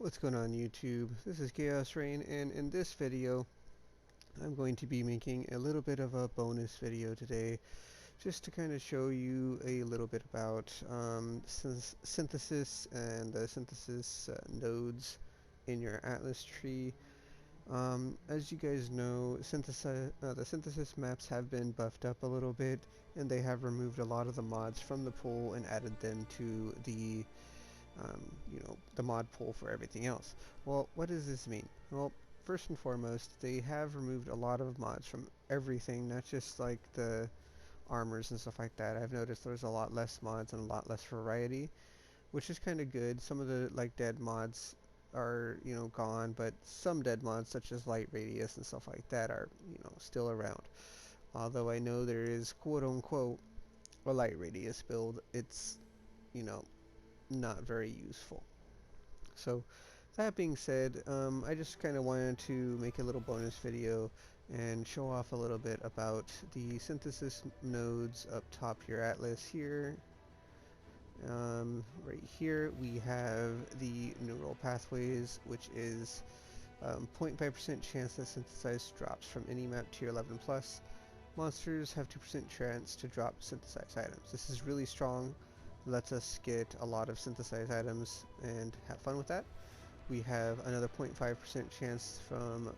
What's going on YouTube? This is Chaos-Reighn, and in this video I'm going to be making a little bit of a bonus video today just to kind of show you a little bit about synthesis and the synthesis nodes in your Atlas tree. As you guys know, the synthesis maps have been buffed up a little bit, and they have removed a lot of the mods from the pool and added them to the the mod pool for everything else. Well, what does this mean? Well, first and foremost, they have removed a lot of mods from everything, not just like the armors and stuff like that. I've noticed there's a lot less mods and a lot less variety, which is kind of good. Some of the like dead mods are, gone, but some dead mods such as light radius and stuff like that are, still around. Although I know there is quote unquote a light radius build, it's, you know, not very useful. So that being said, I just kind of wanted to make a little bonus video and show off a little bit about the synthesis nodes up top your atlas here. Right here we have the neural pathways, which is 0.5% chance that synthesized drops from any map tier 11 plus. Monsters have 2% chance to drop synthesized items. This is really strong, lets us get a lot of synthesized items and have fun with that. We have another 0.5% chance from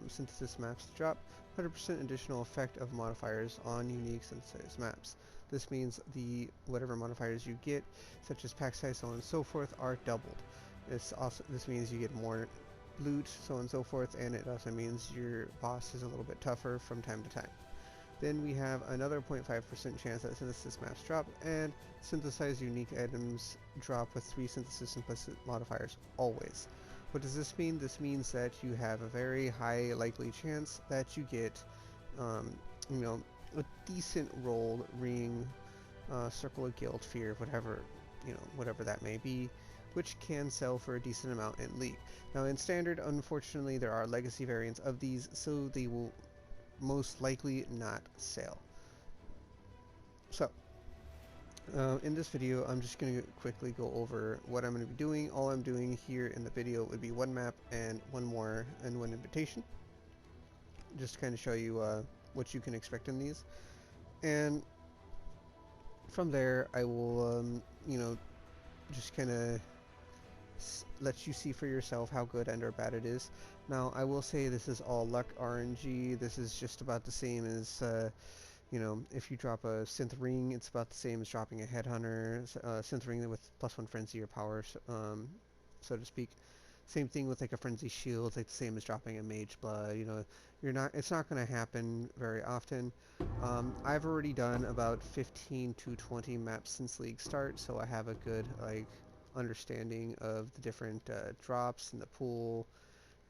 synthesis maps to drop 100% additional effect of modifiers on unique synthesized maps. This means the whatever modifiers you get, such as pack size, so on and so forth, are doubled. This means you get more loot, so on and so forth, and it also means your boss is a little bit tougher from time to time. Then we have another 0.5% chance that synthesis maps drop, and synthesized unique items drop with 3 synthesis implicit modifiers always. What does this mean? This means that you have a very high likely chance that you get, a decent rolled ring, circle of guilt, fear, whatever that may be, which can sell for a decent amount in League. Now in Standard, unfortunately, there are legacy variants of these, so they will most likely not sell. So, in this video, I'm just going to quickly go over what I'm going to be doing. All I'm doing here in the video would be one map and one more and one invitation. Just to kind of show you what you can expect in these. And from there, I will, just kind of let you see for yourself how good and or bad it is. Now, I will say this is all luck RNG. This is just about the same as, if you drop a synth ring, it's about the same as dropping a headhunter, synth ring with +1 frenzy or power, so to speak. Same thing with like a frenzy shield, like the same as dropping a mage blood. It's not going to happen very often. I've already done about 15 to 20 maps since League start, so I have a good understanding of the different drops in the pool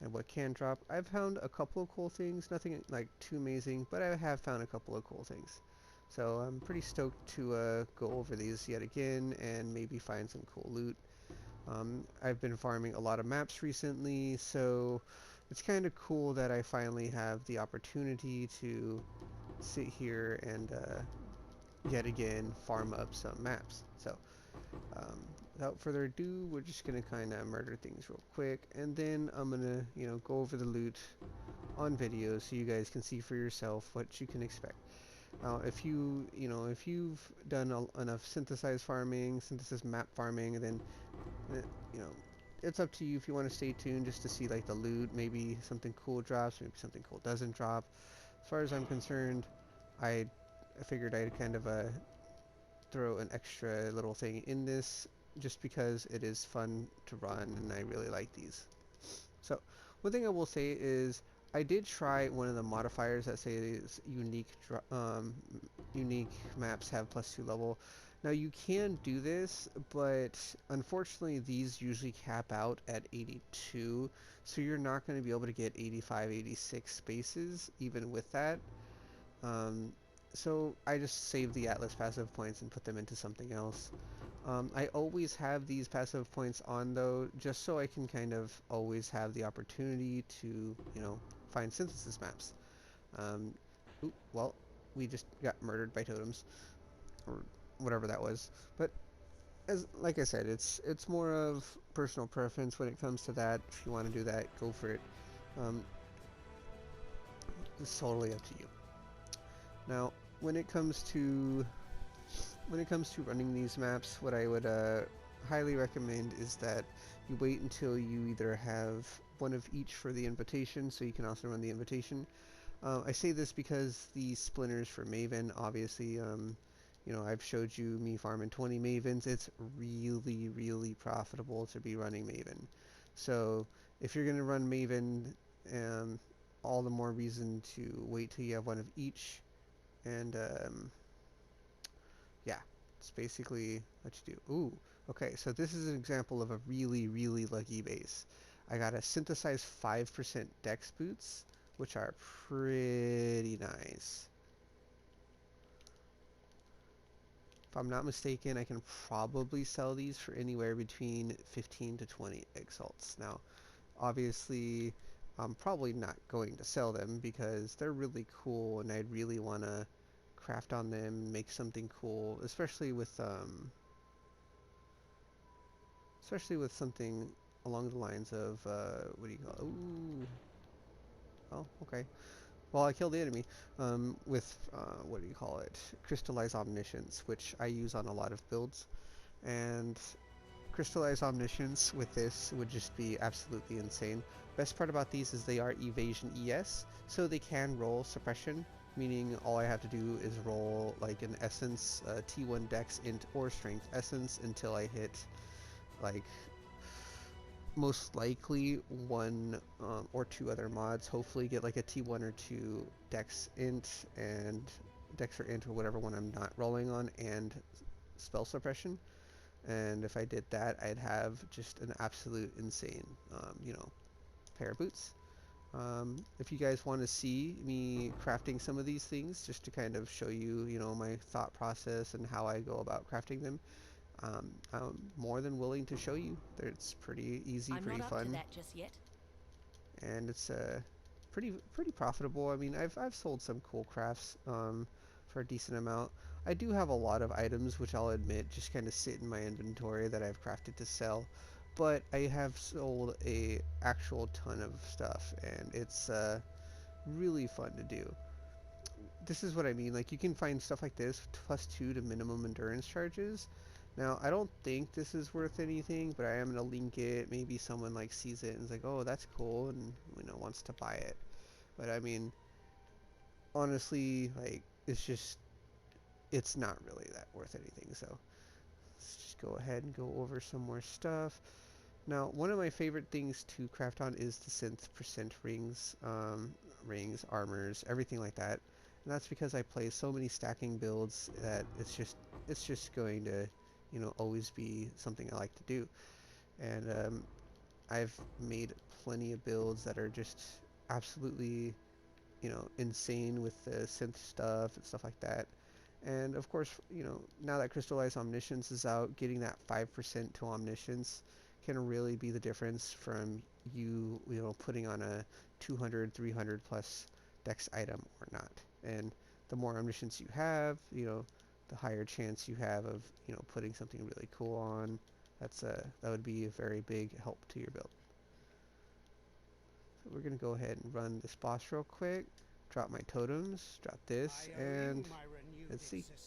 and what can drop. I've found a couple of cool things, nothing like too amazing, but I have found a couple of cool things. So I'm pretty stoked to go over these yet again and maybe find some cool loot. I've been farming a lot of maps recently, so it's kind of cool that I finally have the opportunity to sit here and yet again farm up some maps. So without further ado, we're just gonna kind of murder things real quick, and then I'm gonna go over the loot on video so you guys can see for yourself what you can expect. Now, if you've done enough synthesized farming, synthesis map farming, then it's up to you if you want to stay tuned just to see like the loot. Maybe something cool drops, maybe something cool doesn't drop. As far as I'm concerned, I figured I'd kind of throw an extra little thing in this just because it is fun to run and I really like these. So one thing I will say is I did try one of the modifiers that say is unique maps have +2 level. Now you can do this, but unfortunately these usually cap out at 82, so you're not going to be able to get 85, 86 spaces even with that. So I just save the Atlas passive points and put them into something else. I always have these passive points on though, just so I can kind of always have the opportunity to, find synthesis maps. Well, we just got murdered by totems, or whatever that was. But as like I said, it's more of personal preference when it comes to that. If you want to do that, go for it. Um, it's totally up to you. Now, when it comes to running these maps, what I would highly recommend is that you wait until you either have one of each for the invitation, so you can also run the invitation. I say this because the splinters for Maven, obviously, you know, I've showed you me farming 20 Mavens. It's really, really profitable to be running Maven. So if you're going to run Maven, um, all the more reason to wait till you have one of each. And yeah, it's basically what you do. Ooh, okay, so this is an example of a really, really lucky base. I got a synthesized 5% dex boots, which are pretty nice. If I'm not mistaken, I can probably sell these for anywhere between 15 to 20 exalts. Now, obviously, I'm probably not going to sell them because they're really cool and I'd really want to craft on them, make something cool, especially with something along the lines of, what do you call it? Ooh, oh, okay. Well, I killed the enemy with, what do you call it? Crystallized Omniscience, which I use on a lot of builds. And Crystallized Omniscience with this would just be absolutely insane. Best part about these is they are Evasion ES, so they can roll Suppression, meaning all I have to do is roll like an Essence, T1 Dex, Int, or Strength Essence until I hit like most likely one or two other mods. Hopefully get like a T1 or 2 Dex Int and Dex or Int or whatever one I'm not rolling on, and Spell Suppression. And if I did that, I'd have just an absolute insane, you know, pair of boots. If you guys want to see me crafting some of these things, just to kind of show you, you know, my thought process and how I go about crafting them, I'm more than willing to show you. It's pretty easy, pretty fun. I'm not up to that just yet. And it's pretty profitable. I mean, I've sold some cool crafts for a decent amount. I do have a lot of items, which I'll admit just kind of sit in my inventory that I've crafted to sell, but I have sold a actual ton of stuff, and it's really fun to do. This is what I mean. Like, you can find stuff like this +2 to minimum endurance charges. Now, I don't think this is worth anything, but I am gonna link it. Maybe someone like sees it and is like, "Oh, that's cool," and you know wants to buy it. But I mean, honestly, like, it's not really that worth anything. So let's just go ahead and go over some more stuff. Now, one of my favorite things to craft on is the synth percent rings, armors, everything like that. And that's because I play so many stacking builds that it's just going to, you know, always be something I like to do. And I've made plenty of builds that are just absolutely, you know, insane with the synth stuff and stuff like that. And of course, you know, now that Crystallized Omniscience is out, getting that 5% to Omniscience can really be the difference from you know, putting on a 200, 300 plus dex item or not. And the more Omniscience you have, you know, the higher chance you have of, you know, putting something really cool on. That would be a very big help to your build. So we're going to go ahead and run this boss real quick. Drop my totems, drop this, and let's see. He's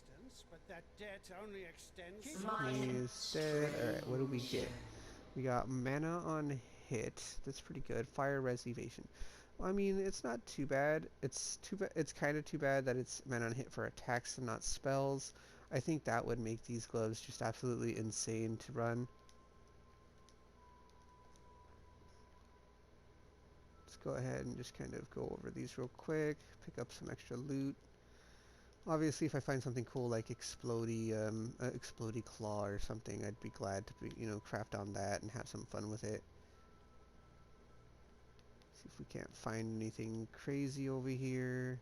dead. Alright, what do we get? We got mana on hit. That's pretty good. Fire res evasion. Well, I mean, it's not too bad. It's kind of too bad that it's mana on hit for attacks and not spells. I think that would make these gloves just absolutely insane to run. Let's go ahead and just kind of go over these real quick. Pick up some extra loot. Obviously, if I find something cool like Explodey Claw or something, I'd be glad to you know, craft on that and have some fun with it. See if we can't find anything crazy over here.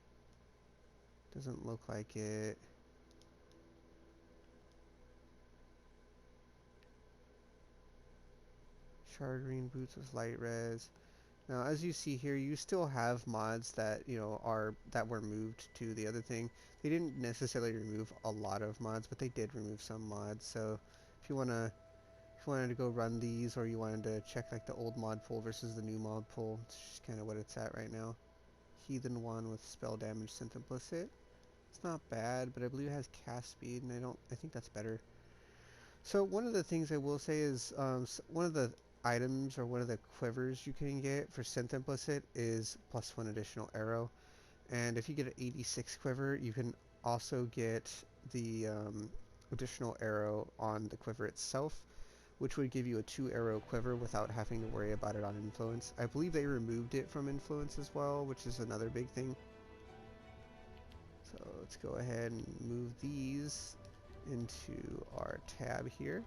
Doesn't look like it. Chaos-Reighn boots with light res. Now, as you see here, you still have mods that, you know, that were moved to the other thing. They didn't necessarily remove a lot of mods, but they did remove some mods. So if you wanted to go run these, or you wanted to check like the old mod pool versus the new mod pool, it's just kind of what it's at right now. Heathen 1 with spell damage, synth implicit. It's not bad, but I believe it has cast speed, and I think that's better. So one of the things I will say is one of the items or one of the quivers you can get for synth implicit is +1 additional arrow. And if you get an 86 quiver, you can also get the additional arrow on the quiver itself, which would give you a 2 arrow quiver without having to worry about it on influence. I believe they removed it from influence as well, which is another big thing. So let's go ahead and move these into our tab here.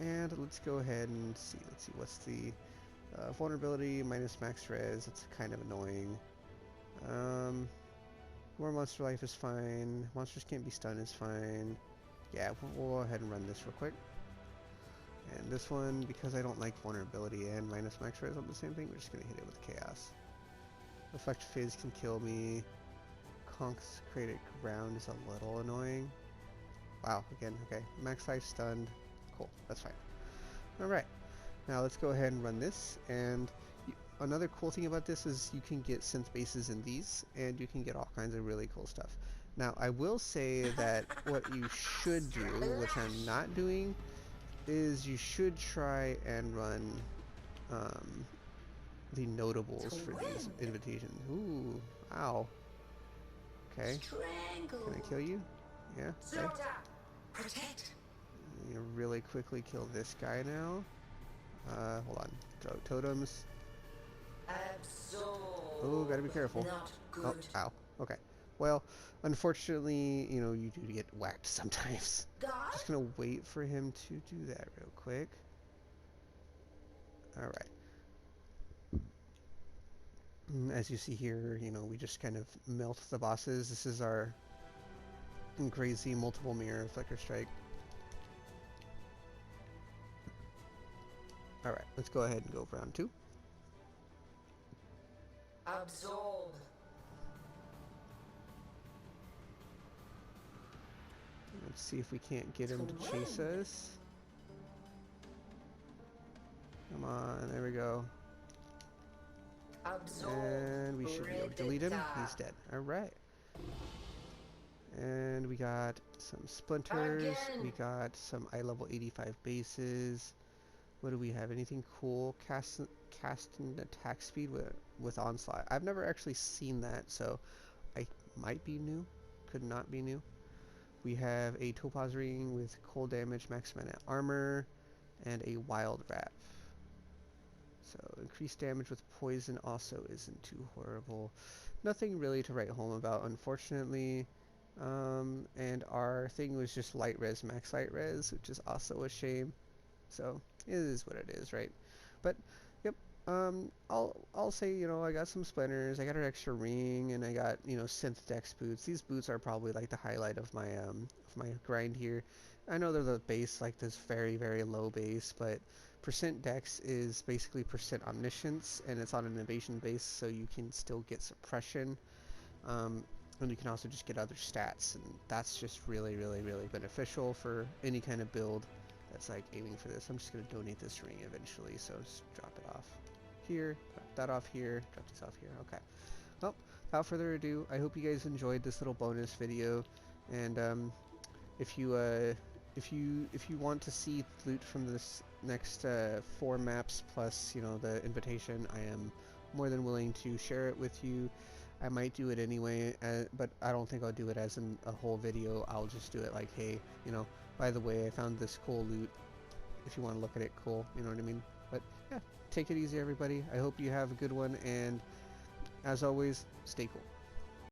And let's go ahead and see. Let's see, what's the vulnerability minus max res? It's kind of annoying. More monster life is fine. Monsters can't be stunned is fine. Yeah, we'll go ahead and run this real quick. And this one, because I don't like vulnerability and minus max res on the same thing, we're just going to hit it with chaos. Reflect Fizz can kill me. Consecrated Ground is a little annoying. Wow, again, okay. Max life stunned. Cool, that's fine. Alright, now let's go ahead and run this. And another cool thing about this is you can get synth bases in these, and you can get all kinds of really cool stuff. Now, I will say that what you should do, which I'm not doing, is you should try and run the notables for these invitations. Ooh, ow. Okay. Can I kill you? Yeah. Okay. Protect. I'm gonna really quickly kill this guy now. Hold on. Throw totems. Absorb. Oh, gotta be careful. Not good. Oh, ow. Okay. Well, unfortunately, you know, you do get whacked sometimes. Just gonna wait for him to do that real quick. Alright. As you see here, you know, we just kind of melt the bosses. This is our crazy multiple mirror flicker strike. Alright, let's go ahead and go for round 2. Absorb. Let's see if we can't get him to chase us. Come on, there we go. Absorb. And we should be able to delete him. He's dead. Alright. And we got some splinters. Again. We got some eye level 85 bases. What do we have? Anything cool? Cast and attack speed with onslaught. I've never actually seen that, so I might be new. Could not be new. We have a topaz ring with cold damage, max mana armor, and a wild wrap. So increased damage with poison also isn't too horrible. Nothing really to write home about, unfortunately. And our thing was just light res, max light res, which is also a shame. So it is what it is, right? But yep, I'll say, you know, I got some splinters, I got an extra ring, and I got, you know, synth dex boots. These boots are probably like the highlight of my grind here. I know they're the base, like this very, very low base, but percent dex is basically percent omniscience, and it's on an evasion base, so you can still get suppression. And you can also just get other stats, and that's just really, really, really beneficial for any kind of build that's like aiming for this. I'm just going to donate this ring eventually, so just drop it off here, drop that off here, drop this off here. Okay. Well, without further ado, I hope you guys enjoyed this little bonus video, and if you want to see loot from this next 4 maps plus, you know, the invitation, I am more than willing to share it with you. I might do it anyway, but I don't think I'll do it as a whole video. I'll just do it like, hey, you know, by the way, I found this cool loot. If you want to look at it, cool, you know what I mean? But yeah, take it easy, everybody. I hope you have a good one, and as always, stay cool.